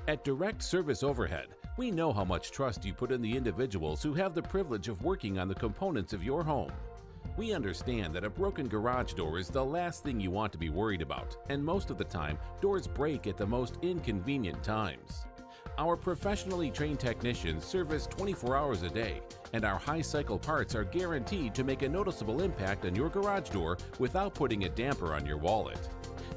At Direct Service Overhead, we know how much trust you put in the individuals who have the privilege of working on the components of your home. We understand that a broken garage door is the last thing you want to be worried about, and most of the time, doors break at the most inconvenient times. Our professionally trained technicians service 24 hours a day, and our high-cycle parts are guaranteed to make a noticeable impact on your garage door without putting a damper on your wallet.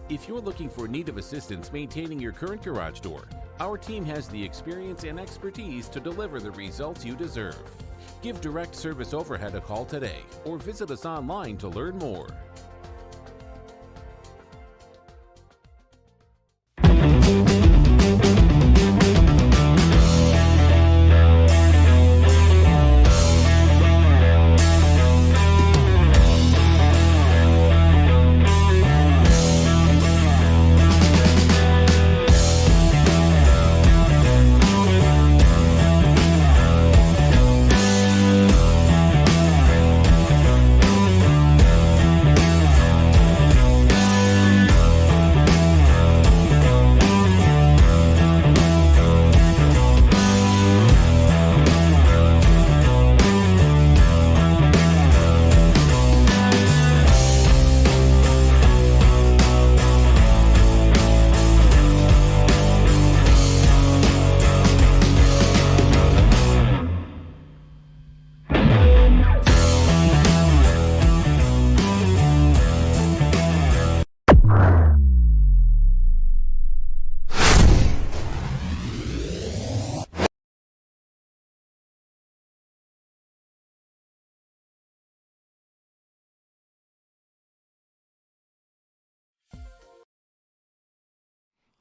If you're looking for need of assistance maintaining your current garage door, our team has the experience and expertise to deliver the results you deserve. Give Direct Service Overhead a call today or visit us online to learn more.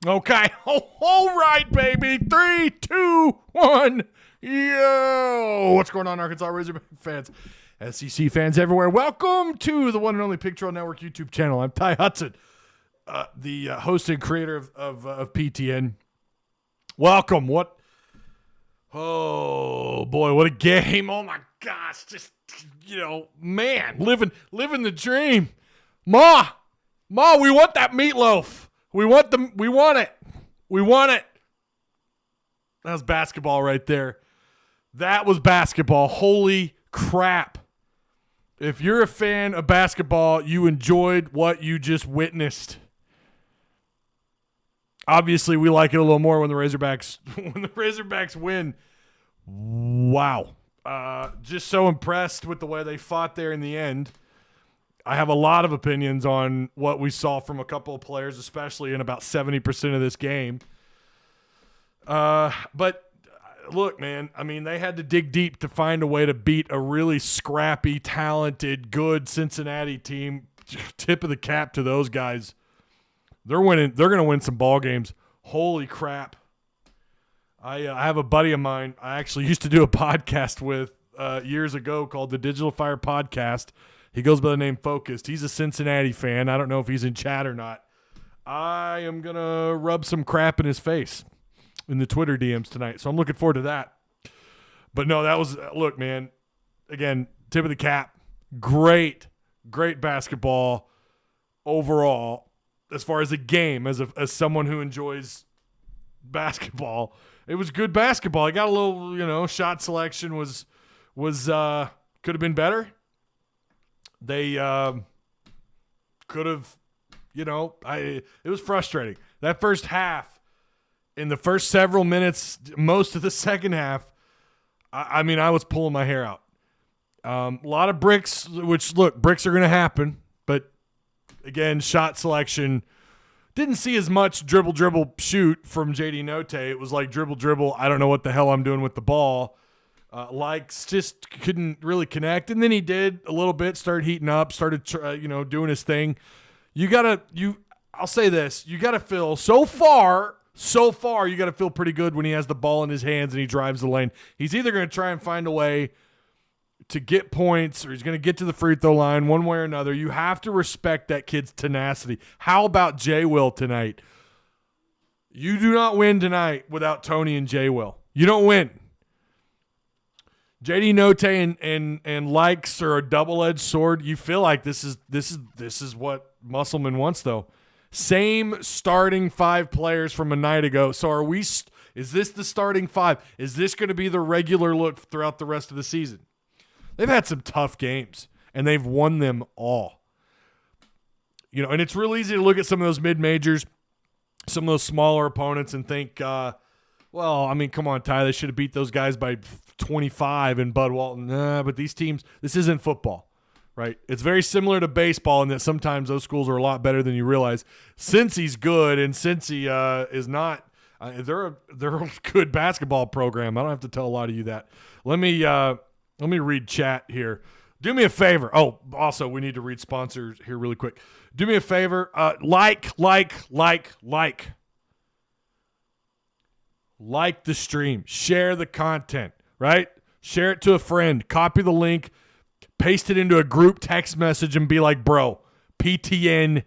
Okay, all right, baby. 3, 2, 1. Yo! What's going on, Arkansas Razorback fans, SEC fans everywhere? Welcome to the one and only Pig Trail Network YouTube channel. I'm Ty Hudson, the host and creator of PTN. Welcome. Oh, boy, what a game. Oh, my gosh. Just, man, living the dream. Ma, we want that meatloaf. We want it. We want it. That was basketball right there. That was basketball. Holy crap. If you're a fan of basketball, you enjoyed what you just witnessed. Obviously, we like it a little more when the Razorbacks win. Wow. Just so impressed with the way they fought there in the end. I have a lot of opinions on what we saw from a couple of players, especially in about 70% of this game. But look, man, I mean, they had to dig deep to find a way to beat a really scrappy, talented, good Cincinnati team. Tip of the cap to those guys. They're winning. They're going to win some ball games. Holy crap. I have a buddy of mine I actually used to do a podcast with years ago called the Digital Fire Podcast. He goes by the name Focused. He's a Cincinnati fan. I don't know if he's in chat or not. I am going to rub some crap in his face in the Twitter DMs tonight, so I'm looking forward to that. But no, that was, look, man, again, tip of the cap. Great basketball overall as far as a game, as someone who enjoys basketball. It was good basketball. I got a little, shot selection was could have been better. They could have, it was frustrating. That first half, in the first several minutes, most of the second half, I mean, I was pulling my hair out. A lot of bricks, which, look, bricks are going to happen. But, again, shot selection, didn't see as much dribble, shoot from J.D. Note. It was like dribble, I don't know what the hell I'm doing with the ball. Likes just couldn't really connect, and then he did a little bit, started heating up, started doing his thing. I'll say this, you got to feel so far you got to feel pretty good when he has the ball in his hands and he drives the lane. He's either going to try and find a way to get points or he's going to get to the free throw line one way or another. You have to respect that kid's tenacity. How about J. Will tonight? You do not win tonight without Tony and J. Will. You don't win. JD Note and likes are a double-edged sword. You feel like this is what Musselman wants, though. Same starting 5 players from a night ago. So are we Is this the starting 5? Is this going to be the regular look throughout the rest of the season? They've had some tough games, and they've won them all. And it's real easy to look at some of those mid-majors, some of those smaller opponents, and think, come on, Ty, they should have beat those guys by 25 in Bud Walton. Nah, but these teams, this isn't football, right? It's very similar to baseball in that sometimes those schools are a lot better than you realize. Cincy's good, and Cincy is not. They're a good basketball program. I don't have to tell a lot of you that. Let me read chat here. Do me a favor. Oh, also, we need to read sponsors here really quick. Do me a favor. Like the stream. Share the content, right? Share it to a friend. Copy the link. Paste it into a group text message and be like, bro, PTN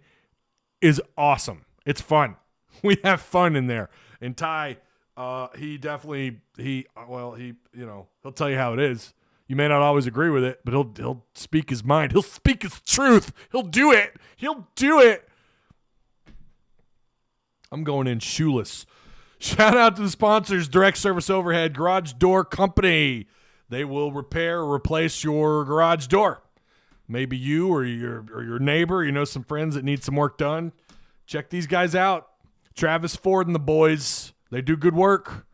is awesome. It's fun. We have fun in there. And Ty, he'll tell you how it is. You may not always agree with it, but he'll speak his mind. He'll speak his truth. He'll do it. I'm going in shoeless. Shout out to the sponsors, Direct Service Overhead Garage Door Company. They will repair or replace your garage door. Maybe you or your neighbor, some friends that need some work done. Check these guys out. Travis Ford and the boys. They do good work.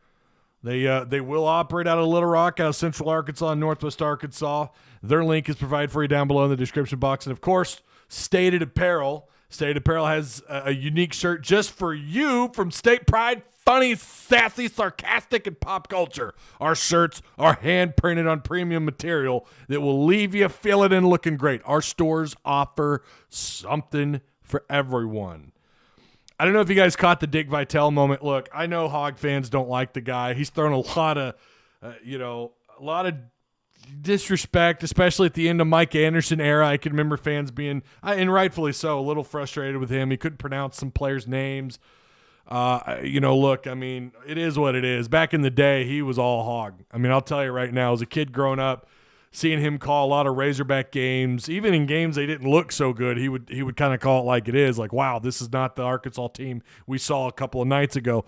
They will operate out of Little Rock, out of Central Arkansas and Northwest Arkansas. Their link is provided for you down below in the description box. And, of course, Stated Apparel. Stated Apparel has a unique shirt just for you from State Pride. Funny, sassy, sarcastic, and pop culture. Our shirts are hand-printed on premium material that will leave you feeling and looking great. Our stores offer something for everyone. I don't know if you guys caught the Dick Vitale moment. Look, I know Hog fans don't like the guy. He's thrown a lot of disrespect, especially at the end of Mike Anderson era. I can remember fans being, and rightfully so, a little frustrated with him. He couldn't pronounce some players' names. Look, it is what it is. Back in the day, he was all Hog. I'll tell you right now, as a kid growing up, seeing him call a lot of Razorback games, even in games they didn't look so good, he would kind of call it like it is. Like, wow, this is not the Arkansas team we saw a couple of nights ago.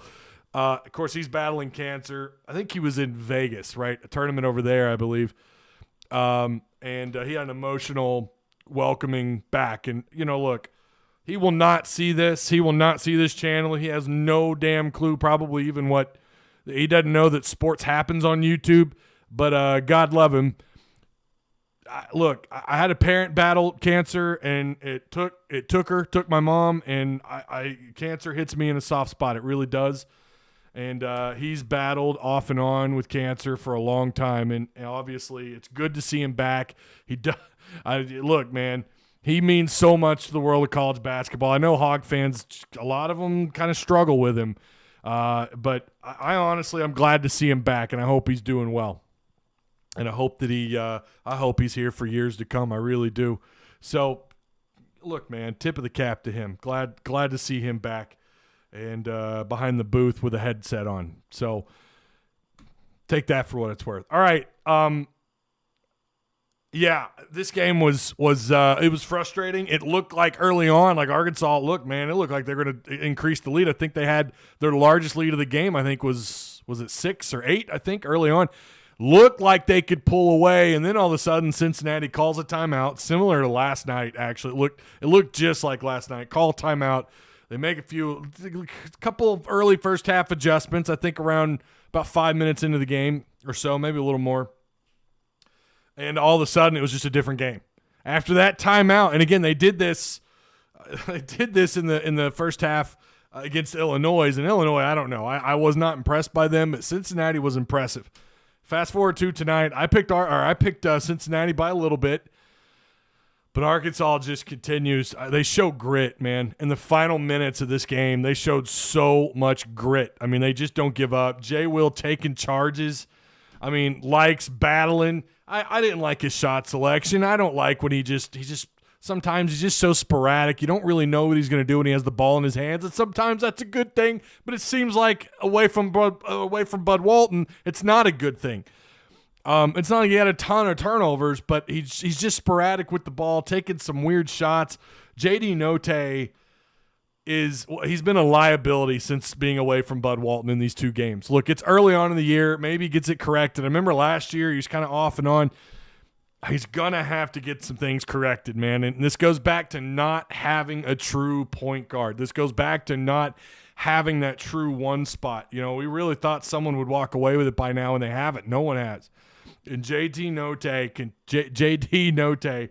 Of course, he's battling cancer. I think he was in Vegas, right? A tournament over there, I believe. And he had an emotional welcoming back. And, look, he will not see this. He will not see this channel. He has no damn clue probably even what – he doesn't know that sports happens on YouTube. But God love him. I had a parent battle cancer, and it took my mom, and cancer hits me in a soft spot. It really does. And he's battled off and on with cancer for a long time, and obviously it's good to see him back. Look, man, he means so much to the world of college basketball. I know Hog fans, a lot of them kind of struggle with him, but I'm glad to see him back, and I hope he's doing well. And I hope that I hope he's here for years to come. I really do. So, look, man, tip of the cap to him. Glad to see him back and behind the booth with a headset on. So, take that for what it's worth. All right. This game was it was frustrating. It looked like early on, like Arkansas, it looked like they're going to increase the lead. I think they had their largest lead of the game. I think was it 6 or 8, I think, early on. Looked like they could pull away, and then all of a sudden Cincinnati calls a timeout, similar to last night, actually. It looked just like last night. Call a timeout. They make a couple of early first half adjustments, I think around about 5 minutes into the game or so, maybe a little more. And all of a sudden it was just a different game. After that timeout, and again, they did this in the first half against Illinois. And Illinois, I don't know. I was not impressed by them, but Cincinnati was impressive. Fast forward to tonight, I picked Cincinnati by a little bit, but Arkansas just continues. They show grit, man. In the final minutes of this game, they showed so much grit. They just don't give up. Jay Will taking charges. Likes battling. I didn't like his shot selection. I don't like when sometimes he's just so sporadic. You don't really know what he's going to do when he has the ball in his hands, and sometimes that's a good thing. But it seems like away from Bud Walton, it's not a good thing. It's not like he had a ton of turnovers, but he's just sporadic with the ball, taking some weird shots. JD Notae he's been a liability since being away from Bud Walton in these 2 games. Look, it's early on in the year. Maybe he gets it corrected. I remember last year he was kind of off and on. He's going to have to get some things corrected, man. And this goes back to not having a true point guard. This goes back to not having that true one spot. You know, we really thought someone would walk away with it by now, and they haven't. No one has. And JD Note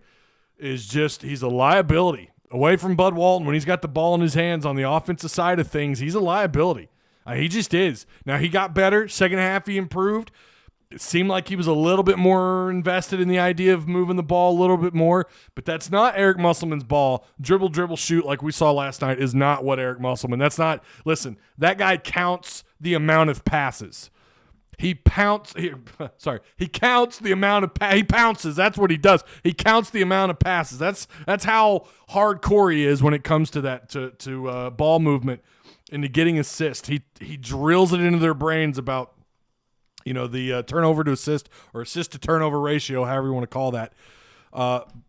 is just, he's a liability. Away from Bud Walton, when he's got the ball in his hands on the offensive side of things, he's a liability. He just is. Now, he got better. Second half, he improved. It seemed like he was a little bit more invested in the idea of moving the ball a little bit more, but that's not Eric Musselman's ball. Dribble, shoot, like we saw last night, is not what Eric Musselman. That's not, listen, that guy counts the amount of passes. He counts the amount of he pounces. That's what he does. He counts the amount of passes. That's how hardcore he is when it comes to that to ball movement and to getting assists. He drills it into their brains about the turnover to assist or assist to turnover ratio, however you want to call that.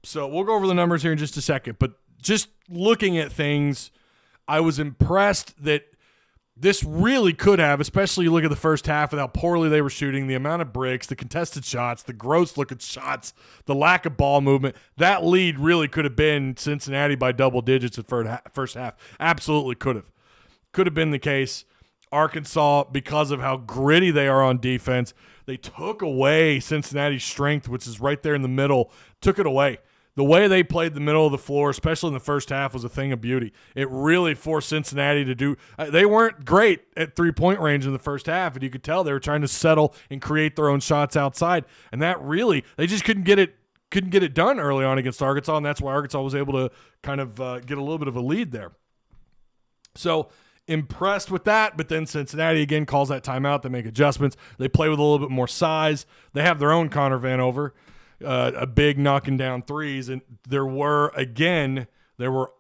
So we'll go over the numbers here in just a second. But just looking at things, I was impressed that this really could have, especially you look at the first half with how poorly they were shooting, the amount of bricks, the contested shots, the gross-looking shots, the lack of ball movement. That lead really could have been Cincinnati by double digits at first half. Absolutely could have. Could have been the case. Arkansas, because of how gritty they are on defense, they took away Cincinnati's strength, which is right there in the middle, took it away. The way they played the middle of the floor, especially in the first half, was a thing of beauty. It really forced Cincinnati to do they weren't great at three-point range in the first half, and you could tell they were trying to settle and create their own shots outside. And that really, they just couldn't get it done early on against Arkansas, and that's why Arkansas was able to kind of get a little bit of a lead there. So impressed with that, but then Cincinnati again calls that timeout. They make adjustments. They play with a little bit more size. They have their own Connor Vanover. A big knocking down threes, and there were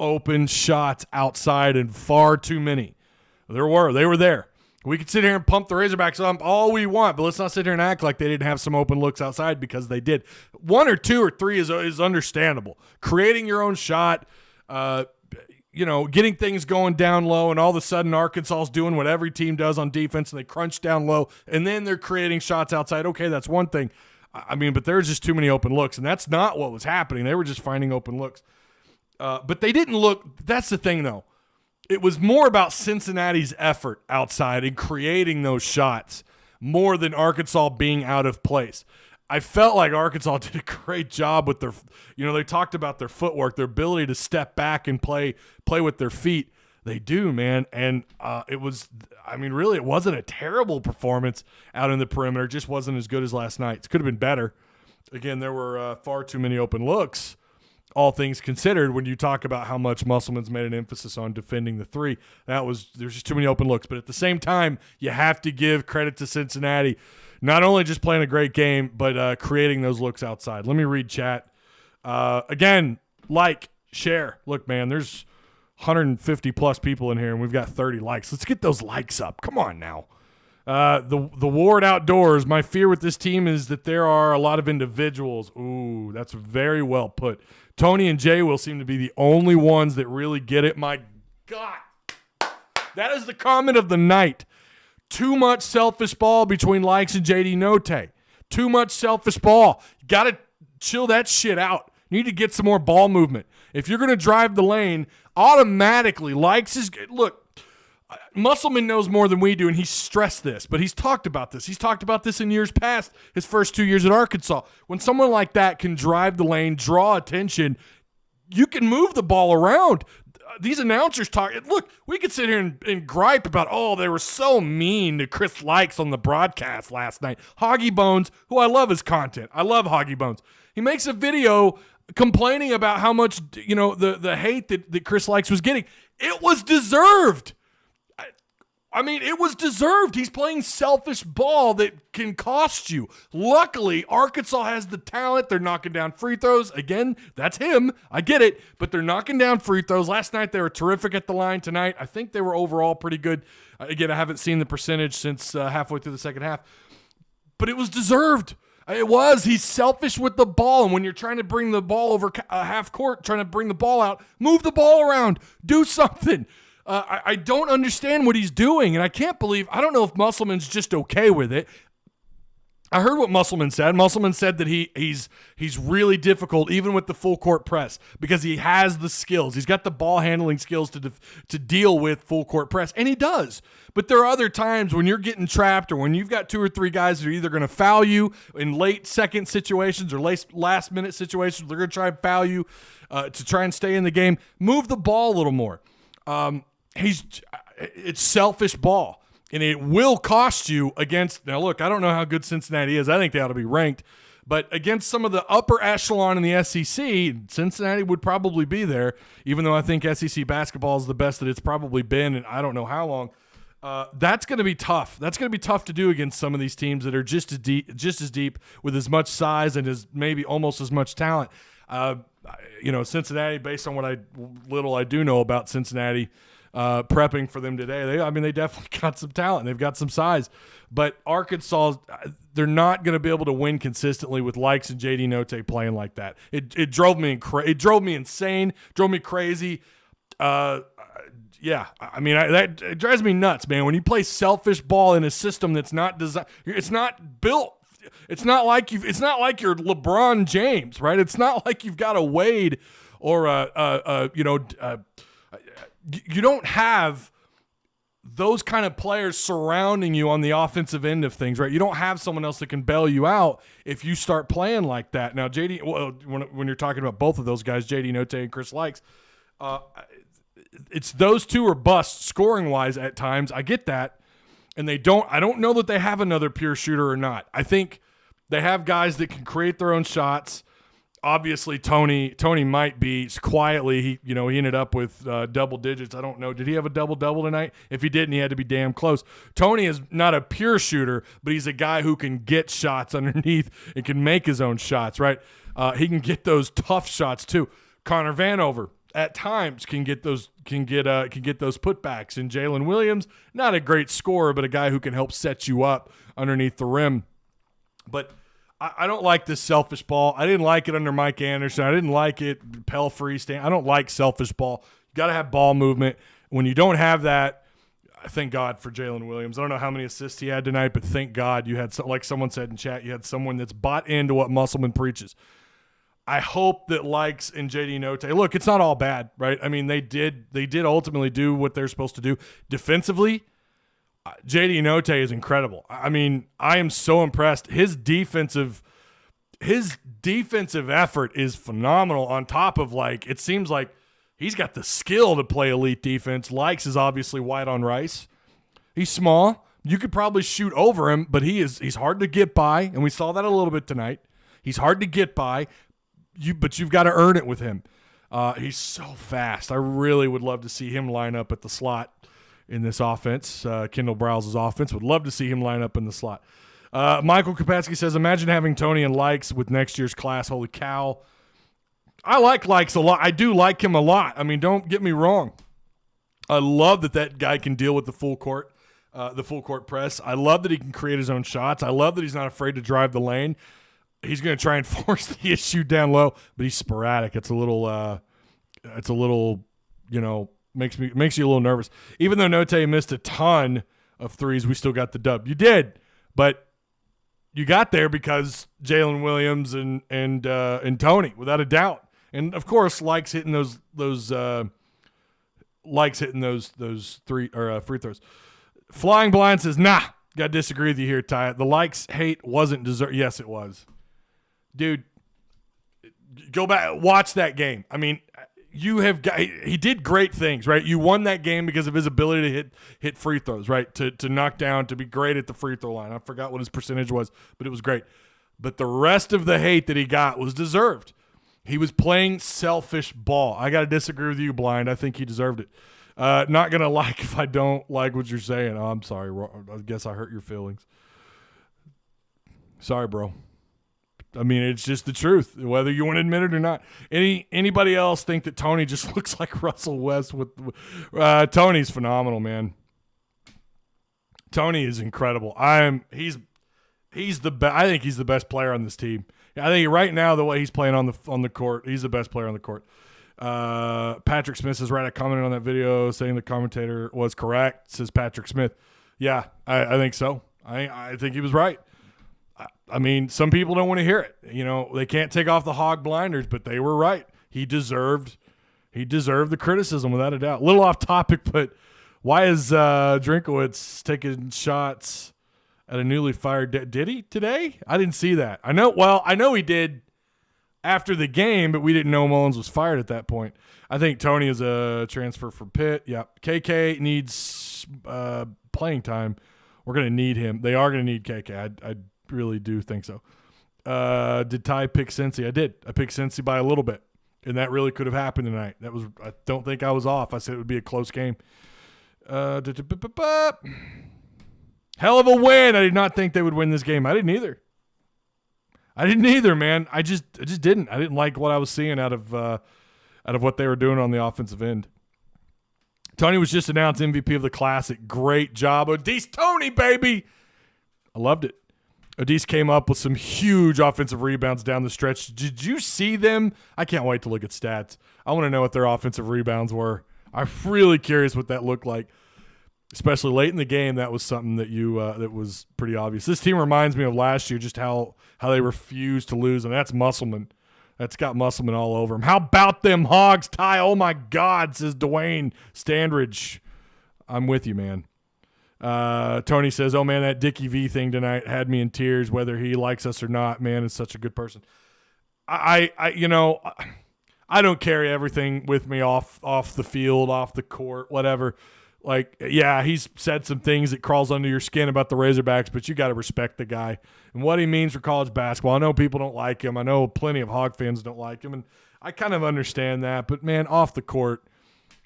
open shots outside and far too many. They were there. We could sit here and pump the Razorbacks up all we want, but let's not sit here and act like they didn't have some open looks outside, because they did. 1 or 2 or 3 is understandable. Creating your own shot, getting things going down low, and all of a sudden Arkansas is doing what every team does on defense, and they crunch down low, and then they're creating shots outside. Okay, that's one thing. I mean, but there's just too many open looks, and that's not what was happening. They were just finding open looks. But they didn't look – that's the thing, though. It was more about Cincinnati's effort outside and creating those shots more than Arkansas being out of place. I felt like Arkansas did a great job with their – they talked about their footwork, their ability to step back and play with their feet. They do, man, and it wasn't a terrible performance out in the perimeter. It just wasn't as good as last night. It could have been better. Again, there were far too many open looks, all things considered, when you talk about how much Musselman's made an emphasis on defending the three. There's just too many open looks. But at the same time, you have to give credit to Cincinnati, not only just playing a great game, but creating those looks outside. Let me read chat. Again, share. Look, man, there's 150 plus people in here, and we've got 30 likes. Let's get those likes up. Come on now. The Ward Outdoors. My fear with this team is that there are a lot of individuals. Ooh, that's very well put. Tony and Jay will seem to be the only ones that really get it. My God. That is the comment of the night. Too much selfish ball between Likes and JD Note. Too much selfish ball. You got to chill that shit out. You need to get some more ball movement. If you're going to drive the lane, automatically Likes is – look, Musselman knows more than we do, and he's stressed this, but he's talked about this. He's talked about this in years past, his first 2 years at Arkansas. When someone like that can drive the lane, draw attention, you can move the ball around. These announcers talk – look, we could sit here and gripe about, they were so mean to Chris Likes on the broadcast last night. Hoggy Bones, who I love his content. I love Hoggy Bones. He makes a video – complaining about how much, the hate that Chris Likes was getting. It was deserved. I mean, it was deserved. He's playing selfish ball that can cost you. Luckily, Arkansas has the talent. They're knocking down free throws. Again, that's him. I get it. But they're knocking down free throws. Last night, they were terrific at the line. Tonight, I think they were overall pretty good. Again, I haven't seen the percentage since halfway through the second half. But it was deserved. It was. He's selfish with the ball, and when you're trying to bring the ball over half court, trying to bring the ball out, move the ball around. Do something. I don't understand what he's doing, and I don't know if Musselman's just okay with it. I heard what Musselman said. Musselman said that he's really difficult even with the full court press because he has the skills. He's got the ball handling skills to deal with full court press, and he does. But there are other times when you're getting trapped or when you've got 2 or 3 guys that are either going to foul you in late second situations or last minute situations. They're going to try and foul you to try and stay in the game. Move the ball a little more. It's selfish ball. And it will cost you against – now, look, I don't know how good Cincinnati is. I think they ought to be ranked. But against some of the upper echelon in the SEC, Cincinnati would probably be there, even though I think SEC basketball is the best that it's probably been in I don't know how long. That's going to be tough. That's going to be tough to do against some of these teams that are just as deep with as much size and as maybe almost as much talent. Cincinnati, based on what little I do know about Cincinnati – prepping for them today. They definitely got some talent. They've got some size. But Arkansas, they're not going to be able to win consistently with Likes and J.D. Notae playing like that. It drove me insane, drove me crazy. It drives me nuts, man. When you play selfish ball in a system that's not designed, it's not built. It's not like you're LeBron James, right? It's not like you've got a Wade or you don't have those kind of players surrounding you on the offensive end of things, right? You don't have someone else that can bail you out if you start playing like that. Now, when you're talking about both of those guys, J.D. Notae and Chris Likes, it's those two are busts scoring-wise at times. I get that. And I don't know that they have another pure shooter or not. I think they have guys that can create their own shots. Obviously, Tony might be quietly. He ended up with double digits. I don't know. Did he have a double-double tonight? If he didn't, he had to be damn close. Tony is not a pure shooter, but he's a guy who can get shots underneath and can make his own shots, right? He can get those tough shots too. Connor Vanover at times can get those putbacks. And Jalen Williams, not a great scorer, but a guy who can help set you up underneath the rim. But I don't like this selfish ball. I didn't like it under Mike Anderson. I didn't like it Pell Freestand. I don't like selfish ball. You got to have ball movement. When you don't have that, thank God for Jalen Williams. I don't know how many assists he had tonight, but thank God you had, like someone said in chat, you had someone that's bought into what Musselman preaches. I hope that Likes and J.D. Notae, look, it's not all bad, right? I mean, they did ultimately do what they're supposed to do. Defensively, J.D. Notae is incredible. I mean, I am so impressed. His defensive effort is phenomenal on top of, it seems like he's got the skill to play elite defense. Likes is obviously white on rice. He's small. You could probably shoot over him, but he's hard to get by, and we saw that a little bit tonight. He's hard to get by, but you've got to earn it with him. He's so fast. I really would love to see him line up at the slot in this offense, Kendall Browse's offense. Would love to see him line up in the slot. Michael Kopetsky says, imagine having Tony and Likes with next year's class. Holy cow. I like Likes a lot. I do like him a lot. I mean, don't get me wrong. I love that guy can deal with the full court press. I love that he can create his own shots. I love that he's not afraid to drive the lane. He's going to try and force the issue down low, but he's sporadic. It's a little, makes you a little nervous. Even though Notae missed a ton of threes, we still got the dub. You did, but you got there because Jalen Williams and Tony, without a doubt. And of course, Likes hitting those free throws. Flying Blind says, nah, got to disagree with you here, Ty. The Likes hate wasn't deserved. Yes, it was. Dude, go back, watch that game. I mean, he did great things, right? You won that game because of his ability to hit free throws, right? To knock down, to be great at the free throw line. I forgot what his percentage was, but it was great. But the rest of the hate that he got was deserved. He was playing selfish ball. I got to disagree with you, Blind. I think he deserved it. Not going to like if I don't like what you're saying. Oh, I'm sorry. I guess I hurt your feelings. Sorry, bro. I mean, it's just the truth, whether you want to admit it or not. Anybody else think that Tony just looks like Russell West? Tony's phenomenal, man. Tony is incredible. He's the best. I think he's the best player on this team. I think right now the way he's playing on the court, he's the best player on the court. Patrick Smith says, right, I commented on that video saying the commentator was correct, says Patrick Smith. Yeah, I think so. I think he was right. I mean, some people don't want to hear it. You know, they can't take off the hog blinders, but they were right. He deserved the criticism without a doubt. A little off topic, but why is Drinkowitz taking shots at a newly fired? Did he today? I didn't see that. I know he did after the game, but we didn't know Mullins was fired at that point. I think Tony is a transfer for Pitt. Yep. KK needs playing time. We're going to need him. They are going to need KK. I really do think so. Did Ty pick Cincy? I did. I picked Cincy by a little bit, and that really could have happened tonight. I don't think I was off. I said it would be a close game. Hell of a win. I did not think they would win this game. I didn't either, man. I just didn't. I didn't like what I was seeing out of what they were doing on the offensive end. Tony was just announced MVP of the Classic. Great job, Odise. Tony, baby. I loved it. Odise came up with some huge offensive rebounds down the stretch. Did you see them? I can't wait to look at stats. I want to know what their offensive rebounds were. I'm really curious what that looked like, especially late in the game. That was something that that was pretty obvious. This team reminds me of last year, just how they refused to lose, and that's Musselman. That's got Musselman all over him. How about them Hogs, Ty? Oh, my God, says Dwayne Standridge. I'm with you, man. Tony says, oh, man, that Dickie V thing tonight had me in tears, whether he likes us or not. Man, is such a good person. I don't carry everything with me off the field, off the court, whatever. Like, yeah, he's said some things that crawls under your skin about the Razorbacks, but you got to respect the guy and what he means for college basketball. I know people don't like him. I know plenty of Hog fans don't like him, and I kind of understand that. But, man, off the court,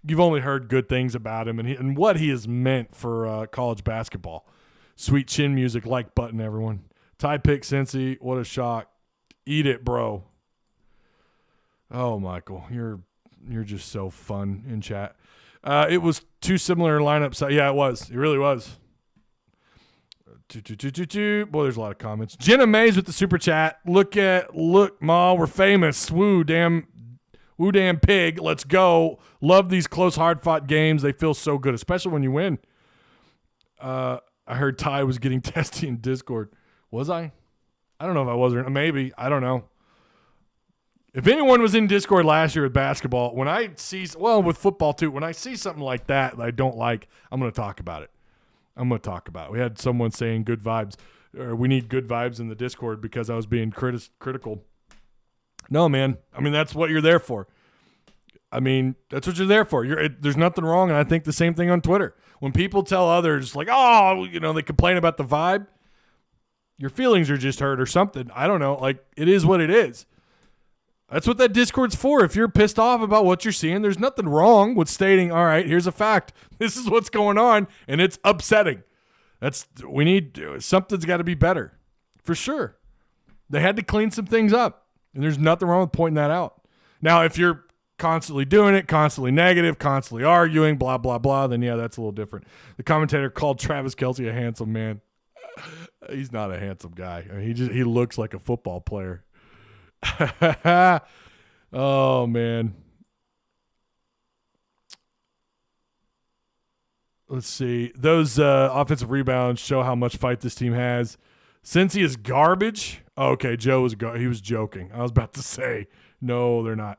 you've only heard good things about him and what he has meant for college basketball. Sweet chin music, like button, everyone. Ty pick Cincy, what a shock. Eat it, bro. Oh, Michael, you're just so fun in chat. It was too similar lineups. Yeah, it was. It really was. Boy, there's a lot of comments. Jenna Mayes with the super chat. Look, Ma, we're famous. Woo damn pig. Let's go. Love these close, hard-fought games. They feel so good, especially when you win. I heard Ty was getting testy in Discord. Was I? I don't know if I was or maybe. I don't know. If anyone was in Discord last year with basketball, with football too, when I see something like that I don't like, I'm going to talk about it. We had someone saying good vibes, or we need good vibes in the Discord because I was being critical. No, man. I mean, that's what you're there for. That's what you're there for. There's nothing wrong, and I think the same thing on Twitter. When people tell others, like, they complain about the vibe, your feelings are just hurt or something. I don't know. Like, it is what it is. That's what that Discord's for. If you're pissed off about what you're seeing, there's nothing wrong with stating, all right, here's a fact. This is what's going on, and it's upsetting. Something's got to be better. For sure. They had to clean some things up, and there's nothing wrong with pointing that out. Now, if you're constantly doing it, constantly negative, constantly arguing, blah, blah, blah, then yeah, that's a little different. The commentator called Travis Kelce a handsome man. He's not a handsome guy. He looks like a football player. Oh, man. Let's see. Those offensive rebounds show how much fight this team has. Cincy is garbage. Oh, okay, he was joking. I was about to say, no, they're not.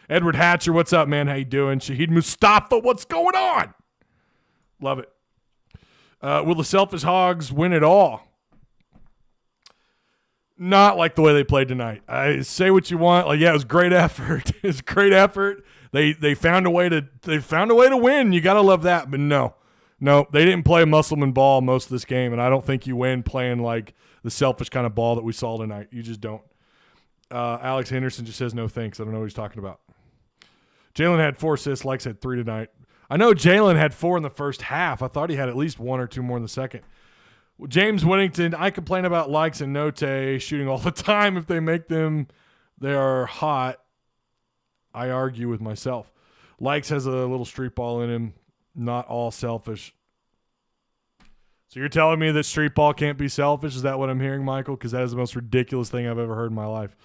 Edward Hatcher, what's up, man? How you doing? Shahid Mustafa, what's going on? Love it. Will the Selfish Hogs win it all? Not like the way they played tonight. I say what you want. Like, yeah, it was great effort. It's great effort. They found a way to win. You gotta love that. But no, they didn't play Musselman ball most of this game, and I don't think you win playing like the selfish kind of ball that we saw tonight. You just don't. Alex Henderson just says no thanks. I don't know what he's talking about. Jalen had 4 assists. Likes had 3 tonight. I know Jalen had 4 in the first half. I thought he had at least 1 or 2 more in the second. James Whittington, I complain about Likes and Note shooting all the time. If they make them, they are hot. I argue with myself. Likes has a little street ball in him. Not all selfish. So you're telling me that street ball can't be selfish? Is that what I'm hearing, Michael? Because that is the most ridiculous thing I've ever heard in my life.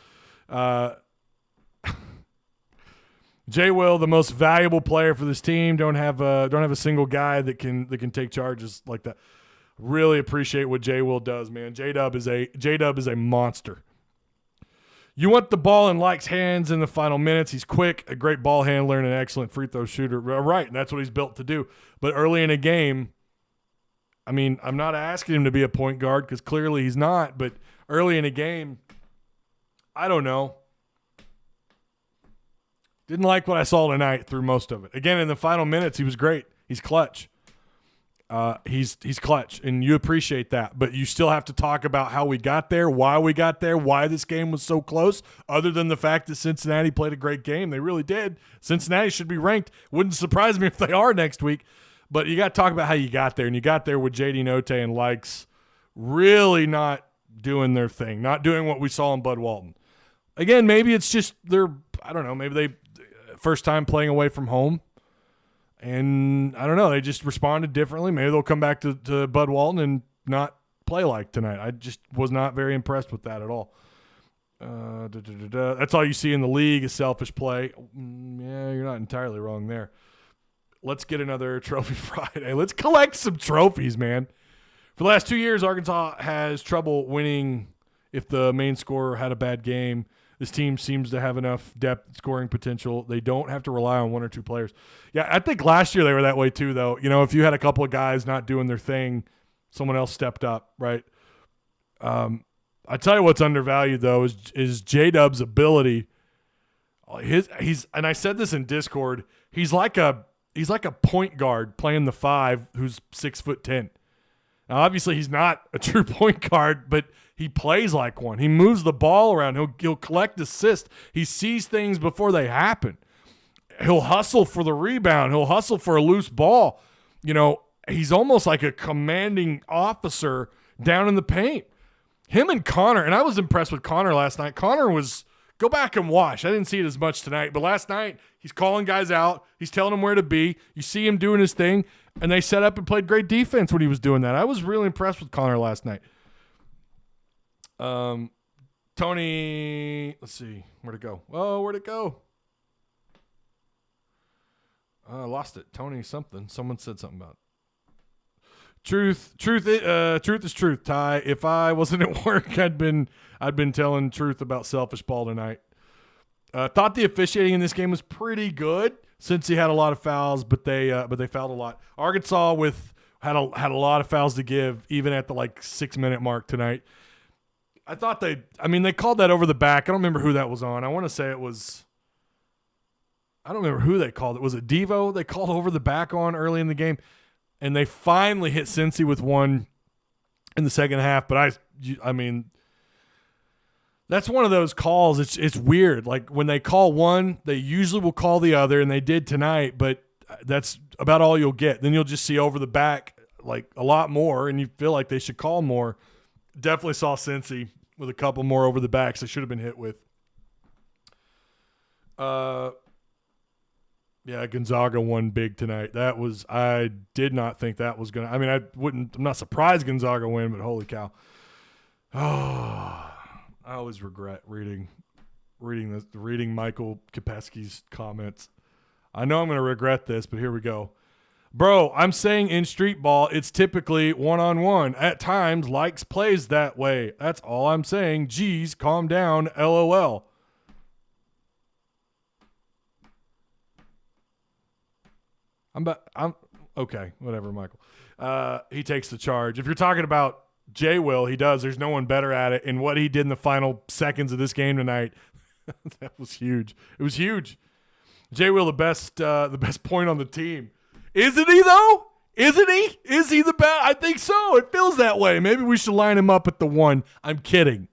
Jay Will, the most valuable player for this team. Don't have a single guy that can take charges like that. Really appreciate what Jay Will does, man. J-Dub is a monster. You want the ball in Like's hands in the final minutes. He's quick, a great ball handler, and an excellent free throw shooter. Right, and that's what he's built to do. But early in a game, I mean, I'm not asking him to be a point guard because clearly he's not. But early in a game, I don't know. Didn't like what I saw tonight through most of it. Again, in the final minutes, he was great. He's clutch. He's clutch, and you appreciate that. But you still have to talk about how we got there, why this game was so close, other than the fact that Cincinnati played a great game. They really did. Cincinnati should be ranked. Wouldn't surprise me if they are next week. But you got to talk about how you got there, and you got there with J.D. Note and Likes really not doing their thing, not doing what we saw in Bud Walton. Again, maybe it's just maybe they first time playing away from home. And I don't know, they just responded differently. Maybe they'll come back to Bud Walton and not play like tonight. I just was not very impressed with that at all. That's all you see in the league is selfish play. Yeah, you're not entirely wrong there. Let's get another Trophy Friday. Let's collect some trophies, man. For the last 2 years, Arkansas has trouble winning if the main scorer had a bad game. This team seems to have enough depth scoring potential. They don't have to rely on one or two players. Yeah, I think last year they were that way too, though. You know, if you had a couple of guys not doing their thing, someone else stepped up, right? I tell you what's undervalued, though, is J-Dub's ability. And I said this in Discord, he's like a point guard playing the 5 who's 6'10". Now, obviously, he's not a true point guard, but he plays like one. He moves the ball around. He'll collect assists. He sees things before they happen. He'll hustle for the rebound. He'll hustle for a loose ball. You know, he's almost like a commanding officer down in the paint. Him and Connor, and I was impressed with Connor last night. Connor was, go back and watch. I didn't see it as much tonight, but last night he's calling guys out. He's telling them where to be. You see him doing his thing. And they set up and played great defense when he was doing that. I was really impressed with Connor last night. Tony, let's see. Where'd it go? Oh, where'd it go? I lost it. Tony something. Someone said something about it. Truth is truth, Ty. If I wasn't at work, I'd been telling truth about selfish ball tonight. Thought the officiating in this game was pretty good since he had a lot of fouls, but they fouled a lot. Arkansas had a lot of fouls to give even at the 6-minute mark tonight. I thought they called that over the back. I don't remember who that was on. I want to say it was. I don't remember who they called it. Was it Devo they called over the back on early in the game, and they finally hit Cincy with one in the second half. But I mean. That's one of those calls. It's weird. Like when they call one, they usually will call the other, and they did tonight, but that's about all you'll get. Then you'll just see over the back a lot more, and you feel like they should call more. Definitely saw Cincy with a couple more over the backs they should have been hit with. Yeah, Gonzaga won big tonight. I did not think that was going to – I'm not surprised Gonzaga win, but holy cow. Oh, I always regret reading Michael Kopesky's comments. I know I'm going to regret this, but here we go. Bro, I'm saying in street ball, it's typically one-on-one. At times, Likes plays that way. That's all I'm saying. Geez, calm down, LOL. I'm okay, whatever, Michael. He takes the charge. If you're talking about Jay Will, he does. There's no one better at it. And what he did in the final seconds of this game tonight, that was huge. It was huge. Jay Will, the best point on the team. Isn't he, though? Isn't he? Is he the best? I think so. It feels that way. Maybe we should line him up at the 1. I'm kidding.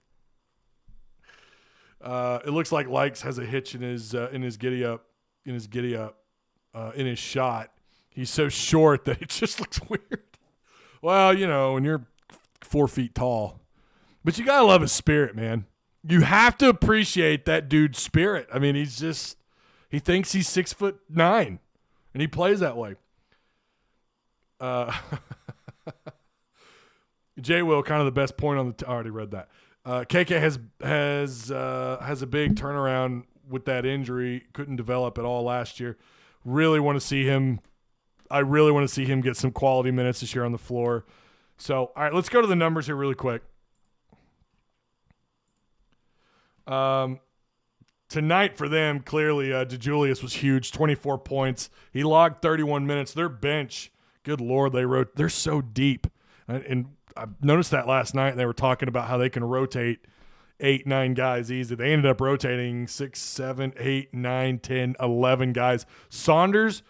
It looks like Likes has a hitch in his giddy up, in his shot. He's so short that it just looks weird. Well, when you're 4 feet tall. But you got to love his spirit, man. You have to appreciate that dude's spirit. I mean, he thinks he's 6'9", and he plays that way. Jay Will, kind of the best point on the I already read that. KK has a big turnaround with that injury. Couldn't develop at all last year. Really want to see him. I really want to see him get some quality minutes this year on the floor. So, all right, let's go to the numbers here really quick. Tonight for them, clearly, DeJulius was huge, 24 points. He logged 31 minutes. Their bench, good Lord, they're so deep. And I noticed that last night. They were talking about how they can rotate 8, 9 guys easy. They ended up rotating 6, 7, 8, 9, 10, 11 guys. Saunders,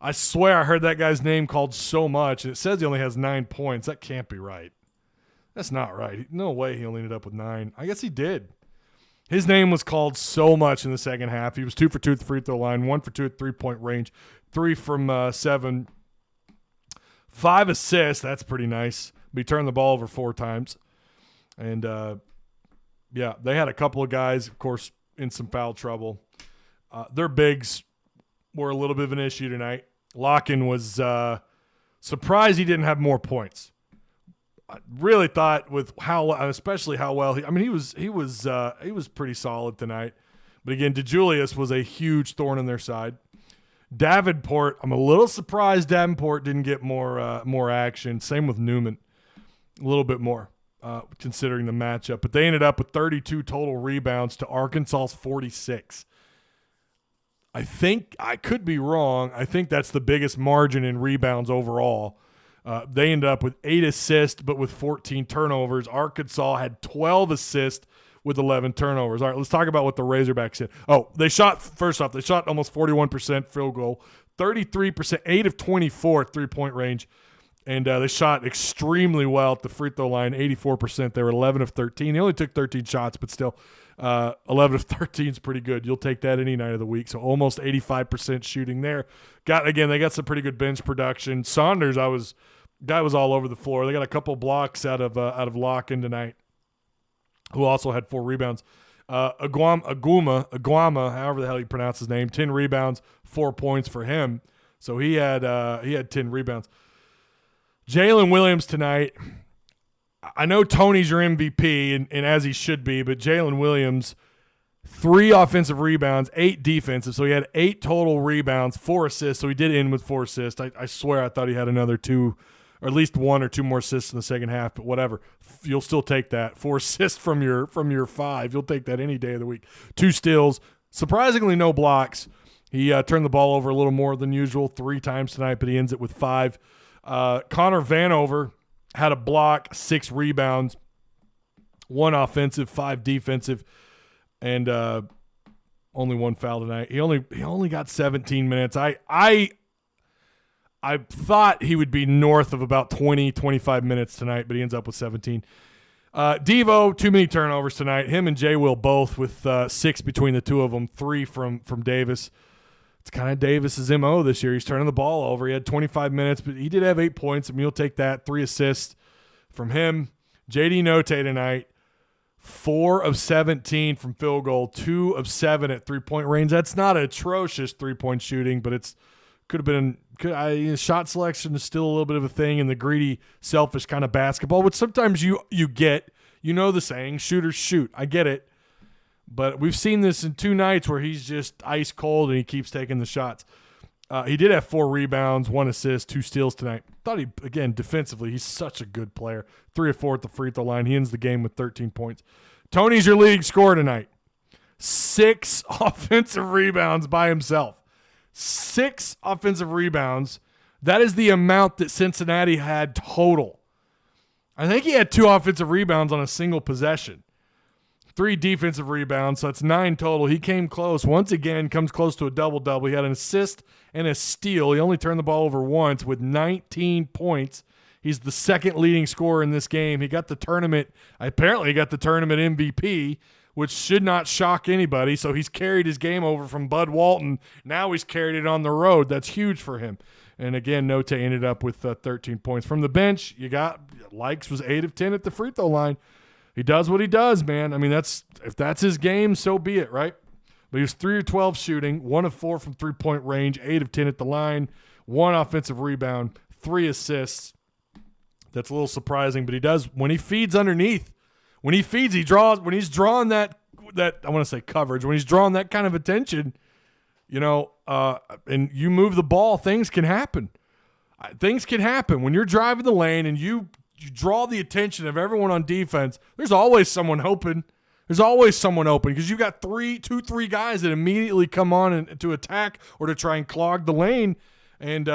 I swear I heard that guy's name called so much. And it says he only has 9 points. That can't be right. That's not right. No way he only ended up with 9. I guess he did. His name was called so much in the second half. He was 2 for 2 at the free throw line, 1 for 2 at 3-point range, 3 from 7. 5 assists. That's pretty nice. But he turned the ball over 4 times. And, yeah, they had a couple of guys, of course, in some foul trouble. Their bigs were a little bit of an issue tonight. Locken was surprised he didn't have more points. I really thought with especially how well he was pretty solid tonight. But again, DeJulius was a huge thorn in their side. Davenport, I'm a little surprised Davenport didn't get more action. Same with Newman, a little bit more considering the matchup. But they ended up with 32 total rebounds to Arkansas's 46. I think I could be wrong. I think that's the biggest margin in rebounds overall. They ended up with 8 assists, but with 14 turnovers. Arkansas had 12 assists with 11 turnovers. All right, let's talk about what the Razorbacks did. Oh, they shot almost 41% field goal, 33%, 8 of 24 at 3-point range. And they shot extremely well at the free throw line, 84%. They were 11 of 13. They only took 13 shots, but still 11 of 13 is pretty good. You'll take that any night of the week. So almost 85% shooting there. They got some pretty good bench production. Saunders, guy was all over the floor. They got a couple blocks out of Locken tonight, who also had 4 rebounds. Aguama, however the hell you pronounce his name, 10 rebounds, 4 points for him. So he had 10 rebounds. Jalen Williams tonight, I know Tony's your MVP, and as he should be, but Jalen Williams, 3 offensive rebounds, 8 defensive. So he had 8 total rebounds, 4 assists. So he did end with 4 assists. I swear I thought he had another 2, or at least 1 or 2 more assists in the second half, but whatever. You'll still take that. 4 assists from your 5. You'll take that any day of the week. 2 steals. Surprisingly, no blocks. He turned the ball over a little more than usual 3 times tonight, but he ends it with 5. Connor Vanover had a block, 6 rebounds, 1 offensive, 5 defensive, and only 1 foul tonight. He only got 17 minutes. I thought he would be north of about 20, 25 minutes tonight, but he ends up with 17. Devo, too many turnovers tonight. Him and Jay Will both with 6 between the two of them, 3 from Davis. It's kind of Davis's MO this year. He's turning the ball over. He had 25 minutes, but he did have 8 points. I mean, you'll take that. 3 assists from him. JD Note tonight, 4 of 17 from field goal, 2 of 7 at 3-point range. That's not atrocious 3-point shooting, but it's could have been. Shot selection is still a little bit of a thing in the greedy, selfish kind of basketball, which sometimes you get. You know the saying, shooters shoot. I get it. But we've seen this in 2 nights where he's just ice cold and he keeps taking the shots. He did have 4 rebounds, 1 assist, 2 steals tonight. Thought again, defensively, he's such a good player. 3 of 4 at the free throw line. He ends the game with 13 points. Tony's your league scorer tonight. 6 offensive rebounds by himself. 6 offensive rebounds. That is the amount that Cincinnati had total. I think he had 2 offensive rebounds on a single possession. 3 defensive rebounds, so that's 9 total. He came close. Once again, comes close to a double-double. He had an assist and a steal. He only turned the ball over once with 19 points. He's the second leading scorer in this game. He got the tournament MVP, which should not shock anybody. So he's carried his game over from Bud Walton. Now he's carried it on the road. That's huge for him. And again, Note ended up with 13 points. From the bench, you got Likes was 8 of 10 at the free throw line. He does what he does, man. I mean, if that's his game, so be it, right? But he was 3 of 12 shooting, 1 of 4 from 3-point range, 8 of 10 at the line, 1 offensive rebound, 3 assists. That's a little surprising, but he does when he feeds underneath. When he feeds, he draws. When he's drawing that that, I want to say coverage, when he's drawing that kind of attention, and you move the ball, things can happen. Things can happen when you're driving the lane and you draw the attention of everyone on defense. There's always someone open. There's always someone open because you've got three guys that immediately come on to attack or to try and clog the lane. And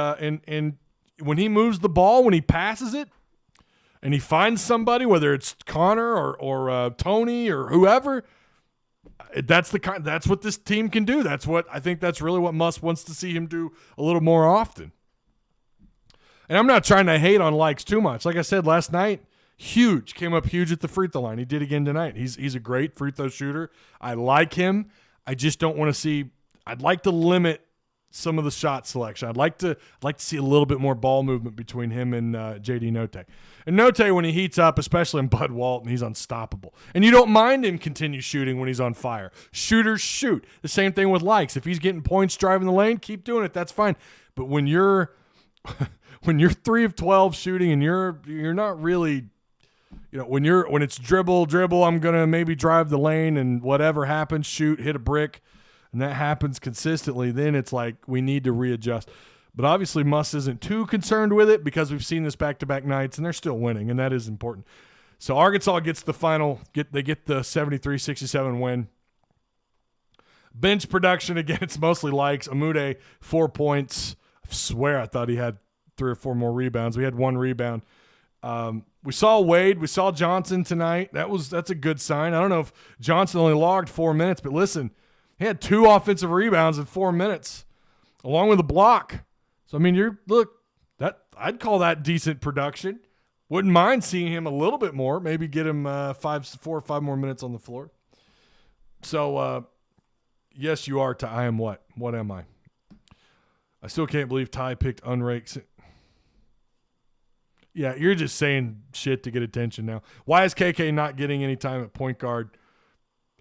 when he moves the ball, when he passes it, and he finds somebody, whether it's Connor or Tony or whoever, that's what this team can do. I think that's really what Muss wants to see him do a little more often. And I'm not trying to hate on Likes too much. Like I said last night, came up huge at the free throw line. He did again tonight. He's a great free throw shooter. I like him. I just don't want to see. I'd like to limit some of the shot selection. I'd like to see a little bit more ball movement between him and JD Notae. And Notae, when he heats up, especially in Bud Walton, he's unstoppable. And you don't mind him continue shooting when he's on fire. Shooters shoot. The same thing with Likes. If he's getting points driving the lane, keep doing it. That's fine. But when you're 3 of 12 shooting and you're not really, when it's dribble, I'm gonna maybe drive the lane and whatever happens, shoot, hit a brick, and that happens consistently, then it's like we need to readjust. But obviously Muss isn't too concerned with it because we've seen this back-to-back nights, and they're still winning, and that is important. So Arkansas gets the they get the 73-67 win. Bench production, again, it's mostly Likes. Amude, 4 points. I swear I thought he had 3 or 4 more rebounds. We had 1 rebound. We saw Wade. We saw Johnson tonight. That's a good sign. I don't know if Johnson only logged 4 minutes, but listen, he had 2 offensive rebounds in 4 minutes, along with a block. So, I mean, I'd call that decent production. Wouldn't mind seeing him a little bit more, maybe get him 4 or 5 more minutes on the floor. So, yes, you are. I am what? What am I? I still can't believe Ty picked unranked. Yeah, you're just saying shit to get attention now. Why is KK not getting any time at point guard?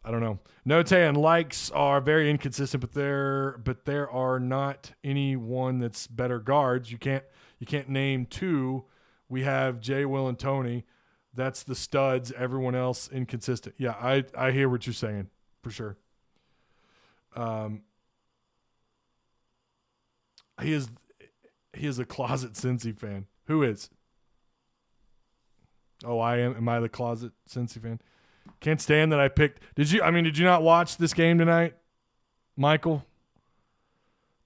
I don't know. Notae and Likes are very inconsistent, but there are not anyone that's better guards. You can't name 2. We have Jay, Will, and Tony. That's the studs. Everyone else inconsistent. Yeah, I hear what you're saying for sure. He is a closet Cincy fan. Who is? Oh, I am. Am I the closet Cincy fan? Can't stand that I picked. Did you not watch this game tonight, Michael?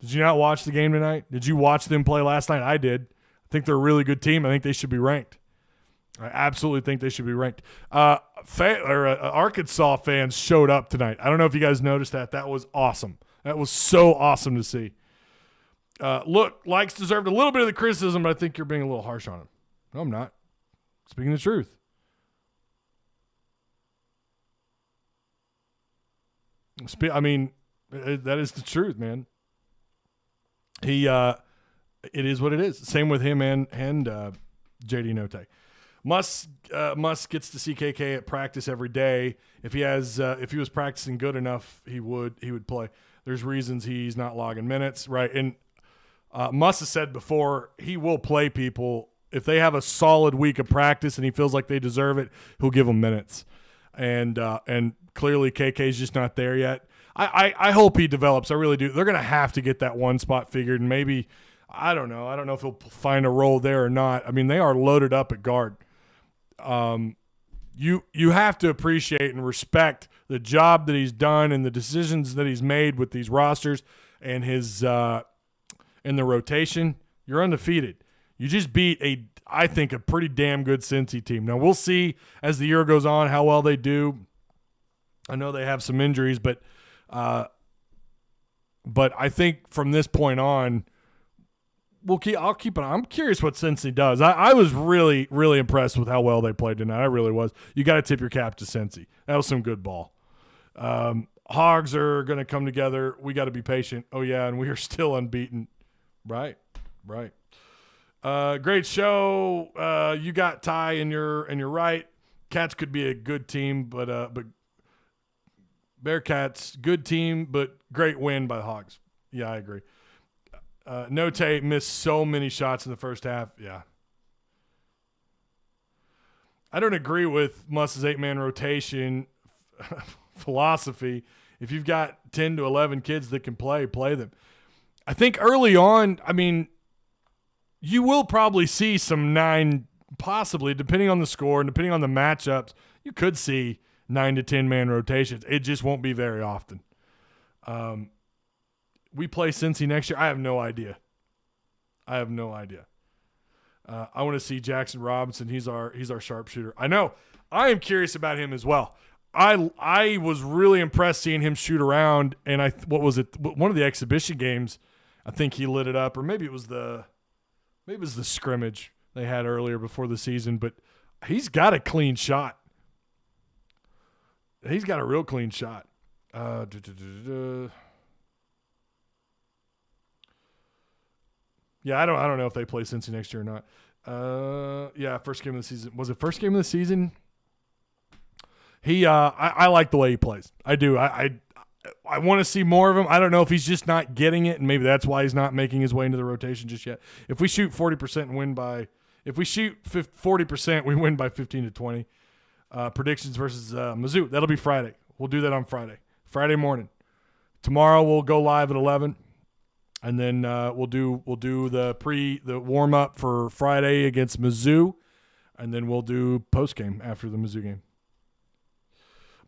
Did you not watch the game tonight? Did you watch them play last night? I did. I think they're a really good team. I think they should be ranked. I absolutely think they should be ranked. Arkansas fans showed up tonight. I don't know if you guys noticed that. That was awesome. That was so awesome to see. Look, Likes deserved a little bit of the criticism, but I think you're being a little harsh on him. No, I'm not. Speaking the truth. I mean, that is the truth, man. It is what it is. Same with him and JD Notae. Muss gets to see KK at practice every day. If he was practicing good enough, he would play. There's reasons he's not logging minutes, right? And Muss has said before he will play people if they have a solid week of practice and he feels like they deserve it. He'll give them minutes, and clearly KK's just not there yet. I hope he develops. I really do. They're going to have to get that one spot figured, and maybe I don't know if he'll find a role there or not. I mean, they are loaded up at guard. You have to appreciate and respect the job that he's done and the decisions that he's made with these rosters and his in the rotation. You're undefeated. You just beat I think a pretty damn good Cincy team. Now we'll see as the year goes on how well they do. I know they have some injuries, but I think from this point on, I'll keep it. I'm curious what Cincy does. I was really, really impressed with how well they played tonight. I really was. You got to tip your cap to Cincy. That was some good ball. Hogs are going to come together. We got to be patient. Oh yeah, and we are still unbeaten. Right. Great show. You got Ty, and you're right. Cats could be a good team, but Bearcats good team, but great win by the Hogs. Yeah, I agree. Notae missed so many shots in the first half. Yeah. I don't agree with Muss's 8-man rotation philosophy. If you've got 10 to 11 kids that can play them. I think early on, I mean, you will probably see some 9, possibly, depending on the score and depending on the matchups, you could see 9 to 10 man rotations. It just won't be very often. We play Cincy next year. I have no idea. I want to see Jackson Robinson. He's our sharpshooter. I know. I am curious about him as well. I was really impressed seeing him shoot around, and what was it? One of the exhibition games, I think he lit it up, or maybe it was the scrimmage they had earlier before the season. But he's got a clean shot. He's got a real clean shot. Yeah, I don't know if they play Cincy next year or not. Yeah, first game of the season. Was it first game of the season? I like the way he plays. I do. I want to see more of him. I don't know if he's just not getting it, and maybe that's why he's not making his way into the rotation just yet. If we shoot 40% and win by, if we shoot 40%, we win by 15 to 20. Predictions versus Mizzou. That'll be Friday. We'll do that on Friday morning. Tomorrow we'll go live at 11, and then we'll do the warm up for Friday against Mizzou, and then we'll do post game after the Mizzou game.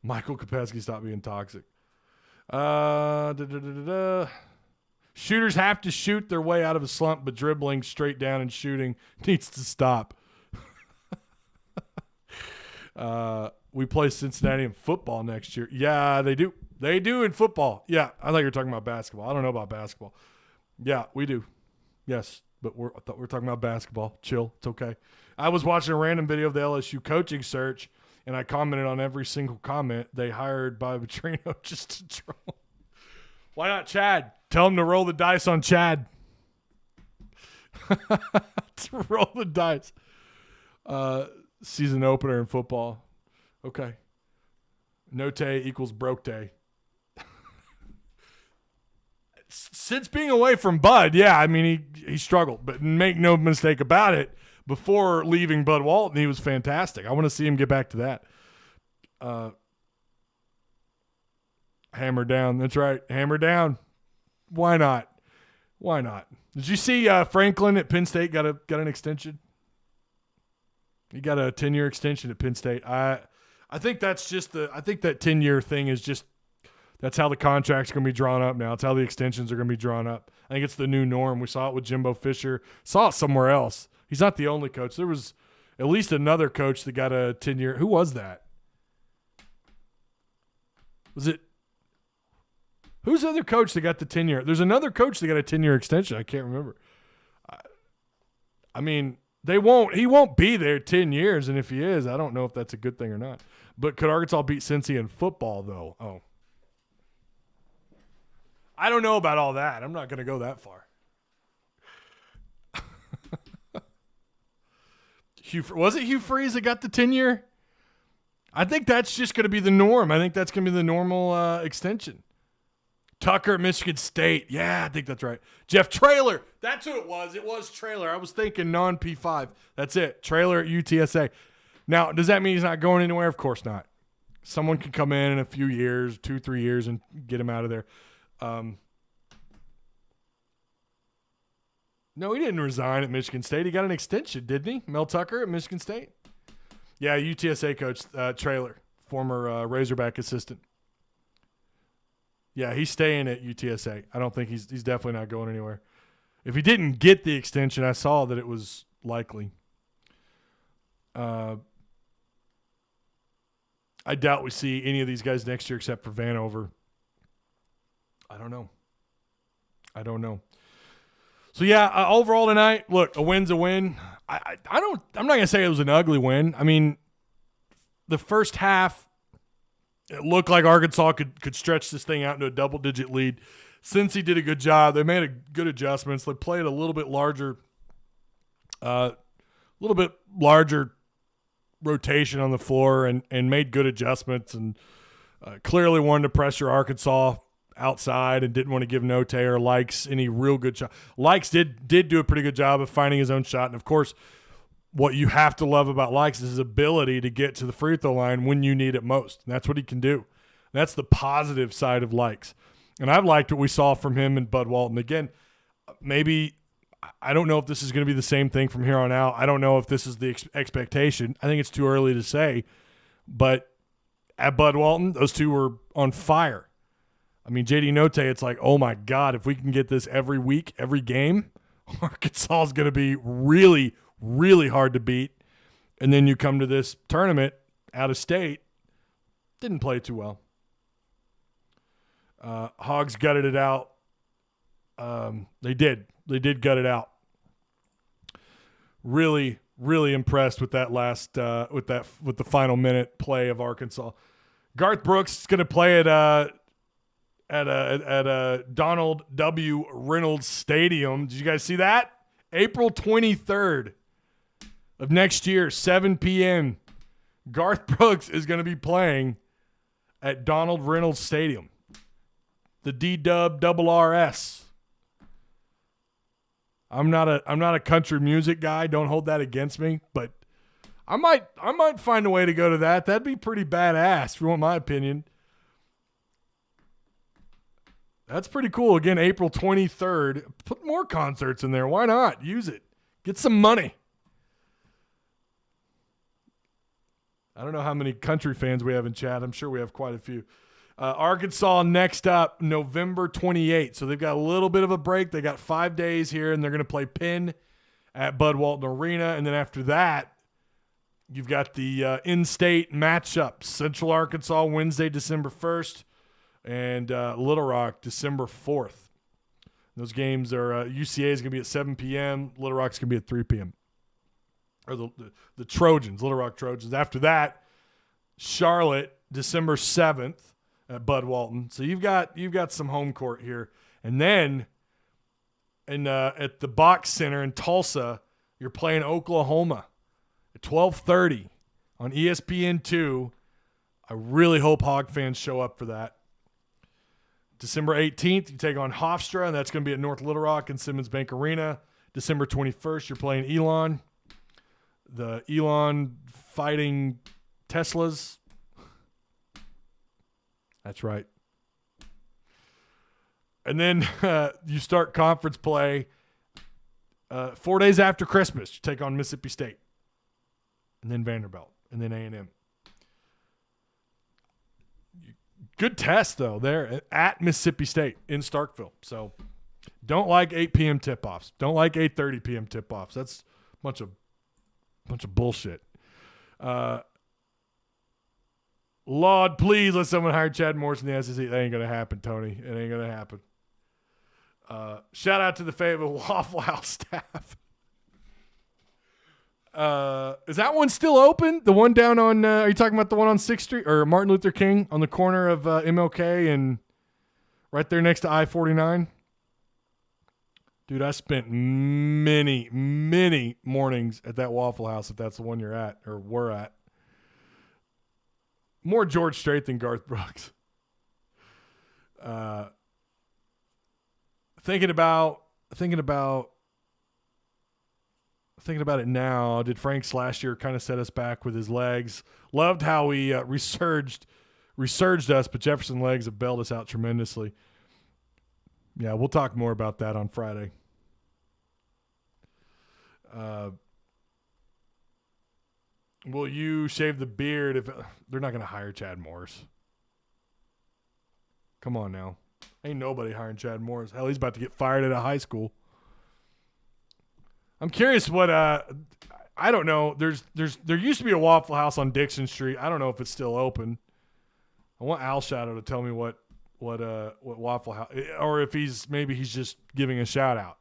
Michael Kopetsky, stop being toxic. Shooters have to shoot their way out of a slump, but dribbling straight down and shooting needs to stop. We play Cincinnati in football next year. Yeah, they do. They do in football. Yeah, I thought you were talking about basketball. I don't know about basketball. Yeah, we do. Yes, but I thought we were talking about basketball. Chill. It's okay. I was watching a random video of the LSU coaching search, and I commented on every single comment. They hired Bobby Petrino just to troll. Why not Chad? Tell him to roll the dice on Chad. To roll the dice. Season opener in football. Okay. Note equals broke day. Since being away from Bud, yeah, I mean, he struggled. But make no mistake about it, before leaving Bud Walton, he was fantastic. I want to see him get back to that. Hammer down. That's right. Hammer down. Why not? Why not? Did you see Franklin at Penn State got an extension? He got a 10-year extension at Penn State. I think that's just I think that 10-year thing is just, that's how the contract's going to be drawn up now. It's how the extensions are going to be drawn up. I think it's the new norm. We saw it with Jimbo Fisher. Saw it somewhere else. He's not the only coach. There was at least another coach that got a 10-year. Who was that? Was it? Who's the other coach that got the 10-year? There's another coach that got a 10-year extension. I can't remember. I mean, he won't be there 10 years, and if he is, I don't know if that's a good thing or not. But could Arkansas beat Cincy in football, though? Oh. I don't know about all that. I'm not going to go that far. Was it Hugh Freeze that got the 10-year? I think that's just going to be the norm. I think that's going to be the normal extension. Tucker at Michigan State. Yeah, I think that's right. Jeff Traylor. That's who it was. It was Traylor. I was thinking non-P5. That's it. Traylor at UTSA. Now, does that mean he's not going anywhere? Of course not. Someone can come in a few years, 2-3 years, and get him out of there. No, he didn't resign at Michigan State. He got an extension, didn't he? Mel Tucker at Michigan State? Yeah, UTSA coach, Traylor, former Razorback assistant. Yeah, he's staying at UTSA. I don't think he's definitely not going anywhere. If he didn't get the extension, I saw that it was likely. I doubt we see any of these guys next year except for Vanover. I don't know. So yeah, overall tonight, look, a win's a win. I'm not gonna say it was an ugly win. I mean, the first half, it looked like Arkansas could stretch this thing out into a double-digit lead. Cincy did a good job. They made good adjustments. They played a little bit larger rotation on the floor and made good adjustments and clearly wanted to pressure Arkansas outside and didn't want to give Note or Likes any real good shot. Likes did do a pretty good job of finding his own shot. And, of course, what you have to love about Likes is his ability to get to the free throw line when you need it most. And that's what he can do. That's the positive side of likes. And I've liked what we saw from him and Bud Walton. Again, maybe I don't know if this is going to be the same thing from here on out. I don't know if this is the expectation. I think it's too early to say. But at Bud Walton, those two were on fire. I mean, JD Notte, it's like, oh my God, if we can get this every week, every game, Arkansas is going to be really, really hard to beat. And then you come to this tournament out of state, didn't play too well. Hogs gutted it out. They did gut it out. Really, really impressed with that last with the final minute play of Arkansas. Garth Brooks is going to play at Donald W. Reynolds Stadium. Did you guys see that? April 23rd of next year, 7 p.m. Garth Brooks is going to be playing at Donald Reynolds Stadium. The DWRRS. I'm not a country music guy. Don't hold that against me, but I might find a way to go to that. That'd be pretty badass, if you want my opinion. That's pretty cool. Again, April 23rd. Put more concerts in there. Why not? Use it. Get some money. I don't know how many country fans we have in chat. I'm sure we have quite a few. Arkansas next up, November 28th. So they've got a little bit of a break. They got 5 days here, and they're going to play Penn at Bud Walton Arena. And then after that, you've got the in-state matchups. Central Arkansas, Wednesday, December 1st, and Little Rock, December 4th. Those games are UCA is going to be at 7 p.m. Little Rock's going to be at 3 p.m. Or the Trojans, Little Rock Trojans. After that, Charlotte, December 7th at Bud Walton. So you've got some home court here. And then at the Box Center in Tulsa, you're playing Oklahoma at 12:30 on ESPN2. I really hope Hog fans show up for that. December 18th, you take on Hofstra, and that's going to be at North Little Rock and Simmons Bank Arena. December 21st, you're playing Elon. The Elon Fighting Teslas. That's right. And then you start conference play 4 days after Christmas. You take on Mississippi State. And then Vanderbilt. And then A&M. Good test, though, there at Mississippi State in Starkville. So don't like 8 p.m. tip-offs. Don't like 8:30 p.m. tip-offs. That's a bunch of bullshit. Lord, please let someone hire Chad Morris in the SEC. That ain't going to happen, Tony. It ain't going to happen. Shout out to the Fayetteville Waffle House staff. Is that one still open? The one down on, are you talking about the one on 6th Street or Martin Luther King on the corner of MLK and right there next to I-49? Dude, I spent many, many mornings at that Waffle House, if that's the one you're at or were at. More George Strait than Garth Brooks. Thinking about it now, did Franks last year kind of set us back with his legs? Loved how he resurged us, but Jefferson legs have bailed us out tremendously. Yeah, we'll talk more about that on Friday. Will you shave the beard if they're not going to hire Chad Morris? Come on now. Ain't nobody hiring Chad Morris. Hell, he's about to get fired at a high school. I'm curious what I don't know. There used to be a Waffle House on Dixon Street. I don't know if it's still open. I want Al Shadow to tell me what Waffle House, or if he's just giving a shout out.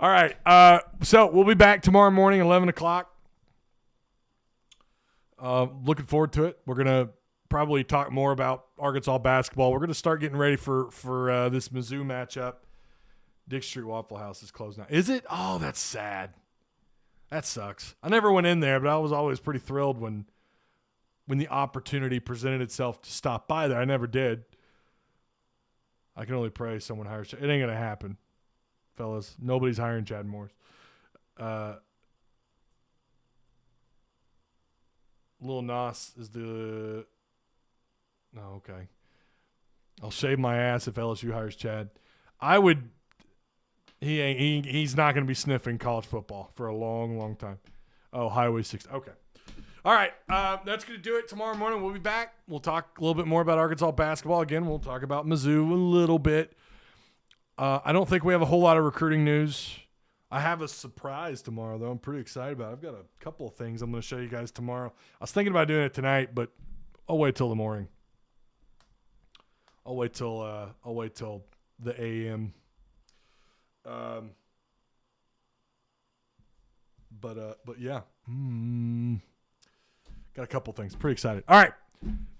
All right. So we'll be back tomorrow morning, 11 o'clock. Looking forward to it. We're going to probably talk more about Arkansas basketball. We're going to start getting ready for this Mizzou matchup. Dick Street Waffle House is closed now. Is it? Oh, that's sad. That sucks. I never went in there, but I was always pretty thrilled when the opportunity presented itself to stop by there. I never did. I can only pray someone hires. It ain't going to happen, fellas. Nobody's hiring Chad Morris. Lil Nas is the – no, okay. I'll shave my ass if LSU hires Chad. I would – he's not going to be sniffing college football for a long, long time. Oh, Highway 6. Okay. All right. That's going to do it. Tomorrow morning we'll be back. We'll talk a little bit more about Arkansas basketball. Again, we'll talk about Mizzou a little bit. I don't think we have a whole lot of recruiting news. I have a surprise tomorrow, though. I'm pretty excited about it. I've got a couple of things I'm going to show you guys tomorrow. I was thinking about doing it tonight, but I'll wait till the morning. I'll wait till the AM. But yeah. Got a couple things. Pretty excited. All right.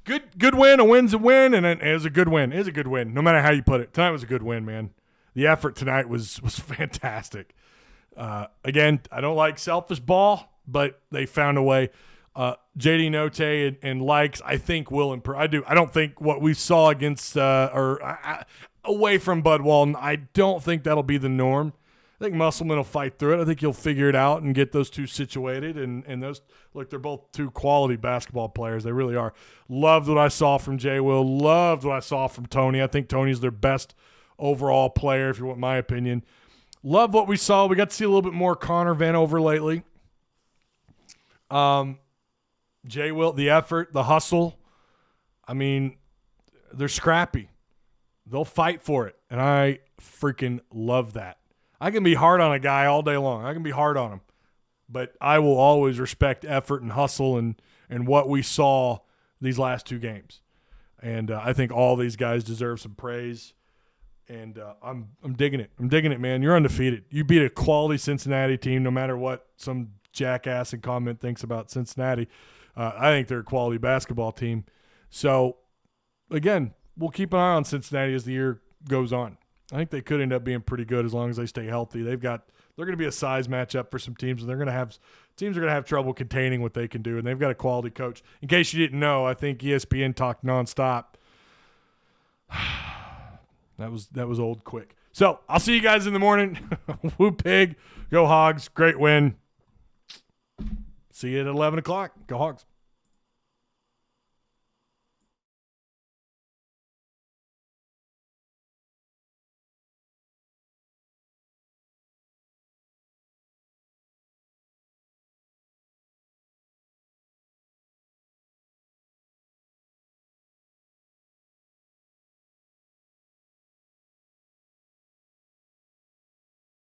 Good win. A win's a win, and it was a good win. It is a good win, no matter how you put it. Tonight was a good win, man. The effort tonight was fantastic. Again, I don't like selfish ball, but they found a way. JD Note and Likes, I think, will improve. I do. I don't think what we saw against away from Bud Walton, I don't think that'll be the norm. I think Musselman will fight through it. I think he'll figure it out and get those two situated. And those, look, they're both two quality basketball players. They really are. Loved what I saw from Jay Will. Loved what I saw from Tony. I think Tony's their best overall player, if you want my opinion. Love what we saw. We got to see a little bit more Connor Vanover lately. Jay Will, the effort, the hustle. I mean, they're scrappy. They'll fight for it, and I freaking love that. I can be hard on a guy all day long. I can be hard on him, but I will always respect effort and hustle and what we saw these last two games. And I think all these guys deserve some praise. And I'm digging it. I'm digging it, man. You're undefeated. You beat a quality Cincinnati team, no matter what some jackass in comment thinks about Cincinnati. I think they're a quality basketball team. So, again, we'll keep an eye on Cincinnati as the year goes on. I think they could end up being pretty good as long as they stay healthy. They're going to be a size matchup for some teams, and teams are going to have trouble containing what they can do. And they've got a quality coach. In case you didn't know, I think ESPN talked nonstop. That was old quick. So I'll see you guys in the morning. Woo pig. Go Hogs. Great win. See you at 11 o'clock. Go Hogs.